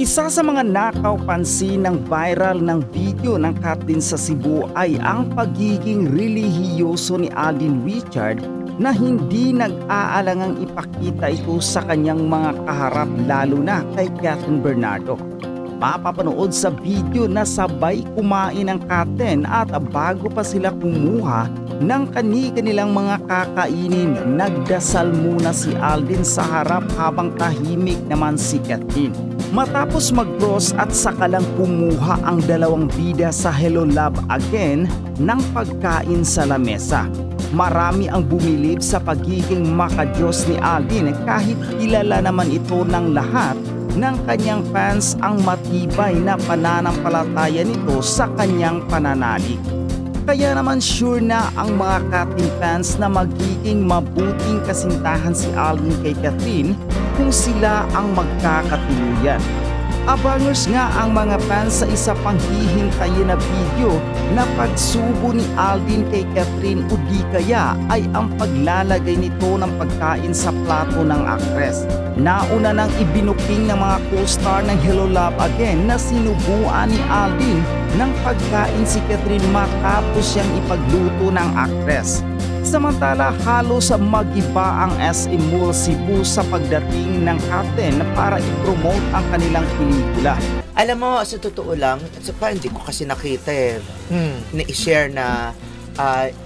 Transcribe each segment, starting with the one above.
Isa sa mga nakapansin ng viral ng video ng Kathleen sa Cebu ay ang pagiging relihiyoso ni Alden Richard na hindi nag-aalangang ipakita ito sa kanyang mga kaharap, lalo na kay Kathryn Bernardo. Mapapanood sa video na sabay kumain ang Kathleen at bago pa sila kumuha ng kani-kanilang mga kakainin, nagdasal muna si Alden sa harap habang tahimik naman si Kathleen. Matapos mag-cross at sakalang kumuha ang dalawang bida sa Hello Love Again ng pagkain sa lamesa. Marami ang bumilib sa pagiging makadiyos ni Alden kahit kilala naman ito ng lahat ng kanyang fans ang matibay na pananampalataya nito sa kanyang pananalig. Kaya naman sure na ang mga Kathleen fans na magiging mabuting kasintahan si Alden kay Kathleen kung sila ang magkakatuluyan. Abangers nga ang mga fans sa isa pang hihintayin na video na pagsubo ni Alden kay Kathleen o di kaya ay ang paglalagay nito ng pagkain sa plato ng aktres. Nauna nang ibinuking ng mga co-star ng Hello Love Again na sinubuan ni Alden ng pagkain si Kathleen matapos siyang ipagluto ng aktres. Samantala halos mag-iba ang SM Mall Cebu sa pagdating ng Kathleen para i-promote ang kanilang pelikula. Alam mo, sa totoo lang, hindi ko kasi nakita na-share na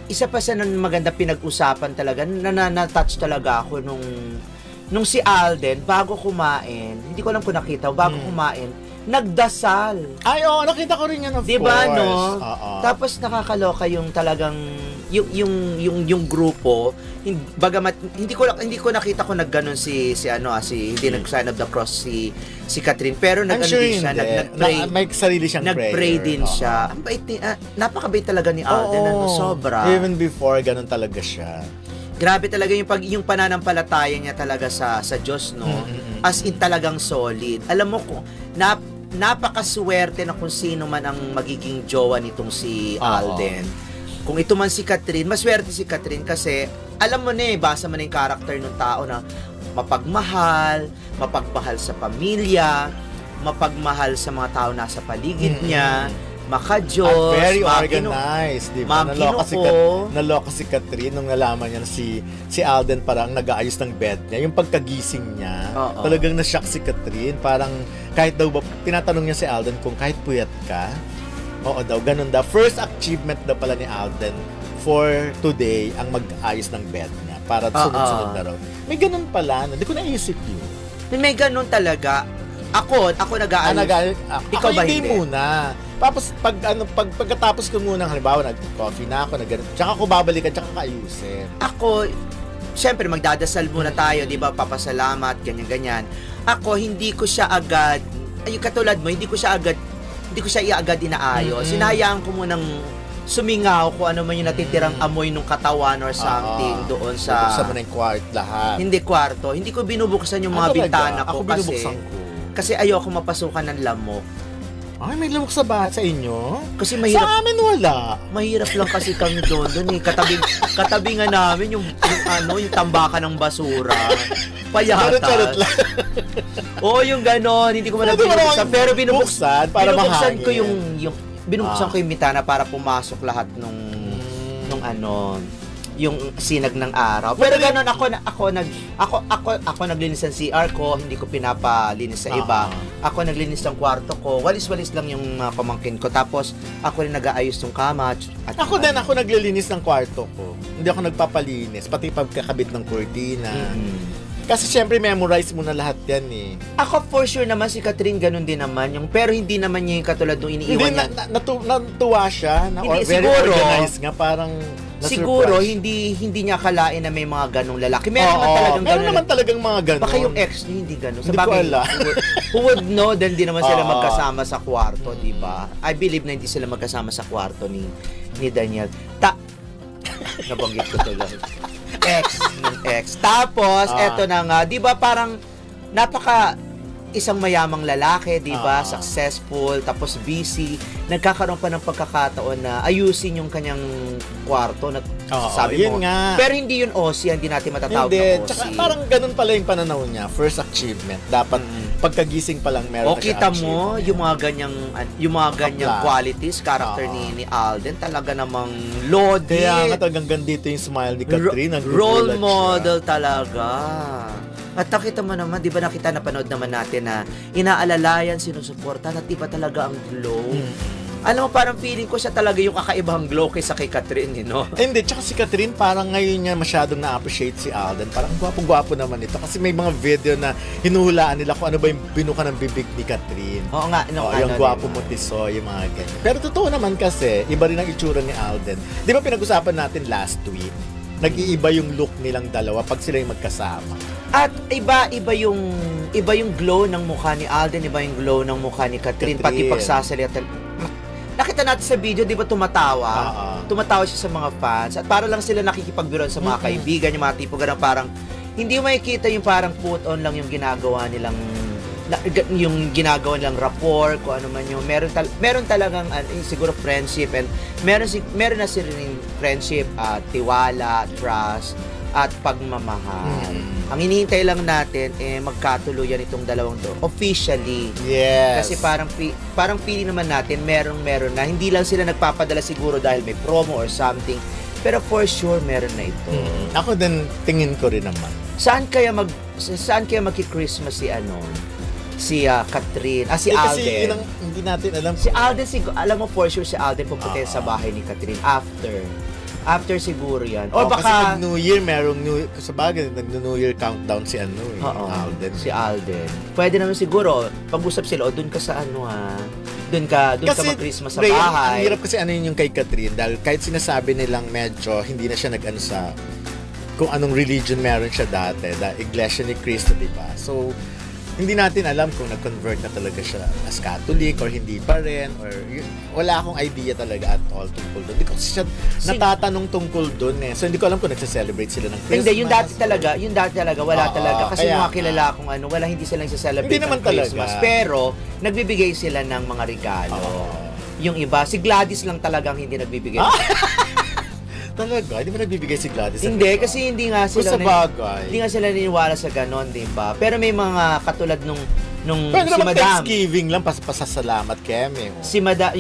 isa pa sa maganda pinag-usapan talaga, na-touch talaga ako nung si Alden bago kumain, hindi ko lang kung nakita, bago kumain, nagdasal. Ay, oo, nakita ko rin yan, of diba, course. No? Tapos nakakaloka yung talagang yung grupo, bagamat hindi ko nakita ko nagganon si hindi nag-sign of the cross si Kathleen, pero nagano sure din siya, nag-pray. May sarili siyang prayer. Nag-pray din siya. Ang bait, napakabait talaga ni Alden, sobra. Even before, ganon talaga siya. Grabe talaga yung pananampalataya niya talaga sa Diyos, no? As in talagang solid. Alam mo ko, napakaswerte na kung sino man ang magiging jowa nitong si Alden. Kung ito man si Kathleen, maswerte si Kathleen kasi alam mo na basa mo na yung character ng tao na mapagmahal sa pamilya, mapagmahal sa mga tao nasa paligid niya, makadiyos, at very organized, di ba? Naloka si Kathleen nung nalaman niya na si Alden parang nag-aayos ng bed niya. Yung pagkagising niya, talagang na-shock si Kathleen. Parang kahit daw ba, tinatanong niya si Alden kung kahit puyat ka, oo daw, ganun daw. First achievement daw pala ni Alden for today ang mag-ayos ng bed niya para sunod-sunod na raw. May ganun pala, hindi ko naisip yun. May ganun talaga. Ako nag-aayos. Ikaw ba hindi? Muna. Tapos pagkatapos ko muna, halimbawa nag-coffee na ako, tsaka ako babalikan, tsaka kaayusin. Ako, syempre magdadasal muna tayo, di ba? Papasalamat, ganyan-ganyan. Ako, hindi ko siya agad, katulad mo, hindi ko siya iagad inaayos. Sinayaan ko munang sumingaw kung ano man yung natitirang amoy ng katawan or something doon sa... Bubuksan mo na yung lahat. Hindi kwarto. Hindi ko binubuksan yung mga bintana ko kasi ayoko mapasukan ng lamok. Ay, may lamok sa inyo? Kasi mahirap. Sa amin wala. Mahirap lang kasi kami doon eh. Katabi nga namin yung tambakan ng basura. Payatas. Charot lang. Oo, yung ganon. Hindi ko man binubuksan. Pero binubuksan ko binubuksan ko yung mitana para pumasok lahat nung yung sinag ng araw. Pero ganoon ako naglinis ng CR ko, hindi ko pinapalinis sa iba. Ako naglinis ng kwarto ko, walis-walis lang yung pamangkin ko. Tapos ako rin nag-aayos ng kama. Ako naglilinis ng kwarto ko. Hindi ako nagpapalinis, pati pagkakabit ng kurtina. Kasi syempre memorize mo na lahat yan eh. Ako for sure naman si Kathleen ganun din naman pero hindi naman niya yung katulad nung iniiwan niya. Natuwa siya na very organized nga, parang siguro hindi niya akalain na may mga ganong lalaki. Meron naman talagang mga ganon. Baka yung ex niya hindi ganon. Hindi ko alam. Who would know then hindi naman sila magkasama sa kwarto, di ba? I believe na hindi sila magkasama sa kwarto ni Daniel. Nabanggit ko tuloy. Ex. Tapos, eto na nga, di ba parang isang mayamang lalaki, di ba? Successful, tapos busy. Nagkakaroon pa ng pagkakataon na ayusin yung kanyang kwarto na sabi mo. Nga. Pero hindi yun OC, hindi natin matatawag na OC. Tsaka parang ganun pala yung pananaw niya. First achievement. Dapat pagkagising pa lang meron na siya kita mo yung mga ganyang qualities, character ni Alden, talaga namang loaded. Kaya nga talagang gandito yung smile ni Catherine. Role model talaga. At nakita mo naman, di ba napanood naman natin na inaalalayan, sinusuportan, at iba talaga ang glow. Alam mo, parang feeling ko siya talaga yung kakaibang glow kaysa kay Catherine, Hindi, tsaka si Catherine parang ngayon niya masyadong na-appreciate si Alden. Parang gwapo-gwapo naman ito. Kasi may mga video na hinuhulaan nila kung ano ba yung binuka ng bibig ni Catherine. Oo nga. Yung gwapo mo tiso, yung mga ganyan. Pero totoo naman kasi, iba rin ang itsura ni Alden. Di ba pinag-usapan natin last week? Nag-iiba yung look nilang dalawa pag sila yung magkasama. At iba yung glow ng mukha ni Alden, iba yung glow ng mukha ni Catherine. Pati pagsasalita. Nakita natin sa video, di ba tumatawa? Tumatawa siya sa mga fans. At para lang sila nakikipagbiruan sa mga kaibigan, yung mga tipo ganun, parang hindi mo makikita yung parang put on lang yung ginagawa nilang rapport, kung ano man yung meron talagang siguro friendship, and meron na sila rin friendship, tiwala, trust, at pagmamahal. Ang hinihintay lang natin magkatuluyan itong dalawang to officially. Yes. Kasi parang feeling naman natin meron na, hindi lang sila nagpapadala siguro dahil may promo or something, pero for sure meron na ito. Ako din tingin ko rin naman. Saan kaya magki-Christmas si Catherine, si Alden? Kasi hindi natin alam. Si Alden, alam mo for sure si Alden pupunta sa bahay ni Catherine after siguro yan. Or baka kasi New Year, sabagay nag-New Year countdown si Alden. Si Alden. Pwede naman siguro pag-usap sila, doon ka sa doon ka mag-Christmas sa bahay. Ang hirap kasi yung kay Catherine, dahil kahit sinasabi nilang medyo hindi na siya sa kung anong religion meron siya dati, Iglesia ni Cristo, di ba? So hindi natin alam kung nag-convert na talaga siya as Catholic or hindi pa rin, or wala akong idea talaga at all tungkol doon. Hindi ko siya natatanong tungkol doon So hindi ko alam kung nagse-celebrate sila ng Christmas. Hindi, yung dati talaga wala talaga. Kasi mga kilala akong hindi sila nagse-celebrate ng Christmas. Talaga. Pero nagbibigay sila ng mga regalo. Yung iba, si Gladys lang talagang hindi nagbibigay. Talaga? Hindi mo nagbibigay si Gladys? Hindi, kasi hindi nga sila hindi nga sila naniniwala sa ganon, di ba? Pero may mga katulad nung pero si Madam. Thanksgiving lang, pasasalamat kami.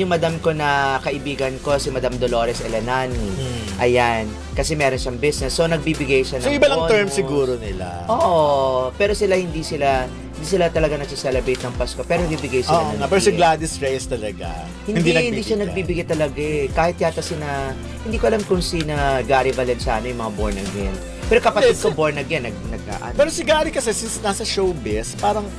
Yung madam ko na kaibigan ko, si Madam Dolores Elanani. Ayan. Kasi meron siyang business. So, nagbibigay siya ng iba lang term siguro nila. Oo. Pero hindi sila talaga nagse-celebrate ng Pasko, pero bibigay sila ng pero si Gladys Reyes talaga hindi siya nagbibigay talaga kahit yata hindi ko alam kung Gary Valenciano yung mga born again, pero kapatid ko born again pero si Gary kasi since nasa showbiz parang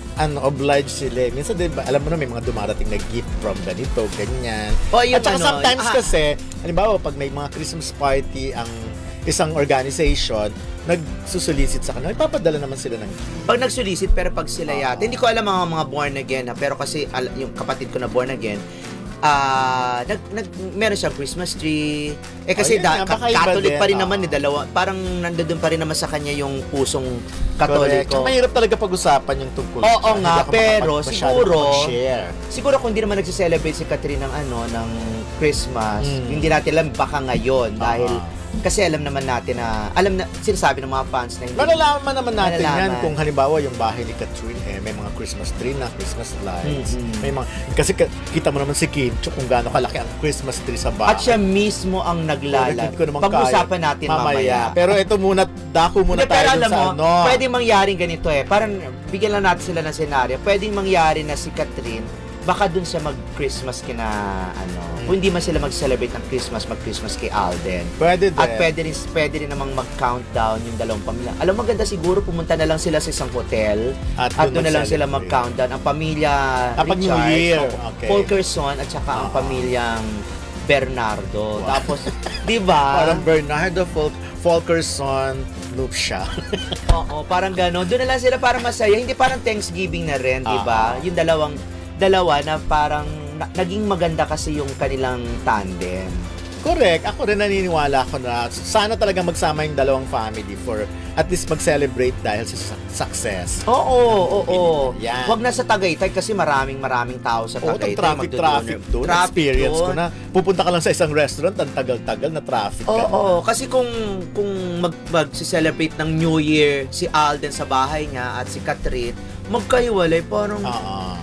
obliged sila minsan diba, alam mo na may mga dumarating na gift from ganito, ganyan at saka sometimes kasi halimbawa pag may mga Christmas party ang isang organization nagsusulisit sa kanila, ipapadala naman sila ng pag nagsulisit, pero pag sila yata, hindi ko alam mga born again pero kasi yung kapatid ko na born again, meron siyang Christmas tree. Kasi Catholic pa rin naman dalawa. Parang nandoon pa rin naman sa kanya yung pusong Katoliko. Mahirap talaga pag-usapan yung tungkol. Oo nga, pero siguro kung hindi naman nagse-celebrate si Catherine ng Christmas, hindi natin alam baka ngayon dahil kasi alam naman natin sinasabi ng mga fans na hindi. Malalaman naman natin yan kung halimbawa yung bahay ni Catherine may mga Christmas tree na, Christmas lights. May mga, kasi kita mo naman si Kim Cho kung gaano kalaki ang Christmas tree sa bahay. At siya mismo ang naglalag. Pag-usapan natin mamaya. Pero ito muna, dako muna tayo sa pwede mangyaring ganito Parang bigyan lang natin sila ng senaryo. Pwedeng mangyari na si Catherine baka dun siya mag-Christmas kung hindi man sila mag-celebrate ng mag-Christmas kay Alden. Pwede din. At pwede rin namang mag-countdown yung dalawang pamilya. Alam mo, maganda siguro pumunta na lang sila sa isang hotel at doon na lang sila mag-countdown. Ang pamilya Richard, Fulkerson at saka ang pamilyang Bernardo. Wow. Tapos, di ba? Parang Bernardo Fulkerson loop siya. Oo, parang gano'n. Doon na lang sila para masaya. Hindi parang Thanksgiving na rin, di ba? Yung dalawa na parang naging maganda kasi yung kanilang tandem. Correct. Ako rin naniniwala ko na sana talaga magsama yung dalawang family for at least mag-celebrate dahil sa success. Oo. Huwag na sa Tagaytay kasi maraming tao sa Tagaytay. Traffic doon. Experience ko na. Pupunta ka lang sa isang restaurant, ang tagal-tagal na traffic ka. Oo. Kasi kung mag-celebrate ng New Year si Alden sa bahay niya at si Catherine, magkahiwalay, parang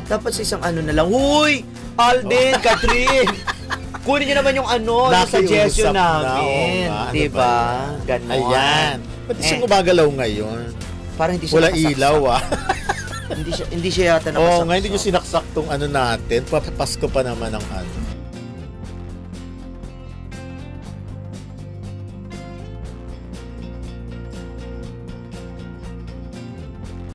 dapat sa isang ano na lang, huy! Alden, Catherine! Kunin niyo naman yung yung suggestion namin. Diba? Ganon. Ayan. Ba't siya gumagalaw ngayon? Parang hindi siya wala ilaw hindi siya yata nakasaksak. Ngayon hindi nyo sinaksak tong natin. Pasko pa naman ang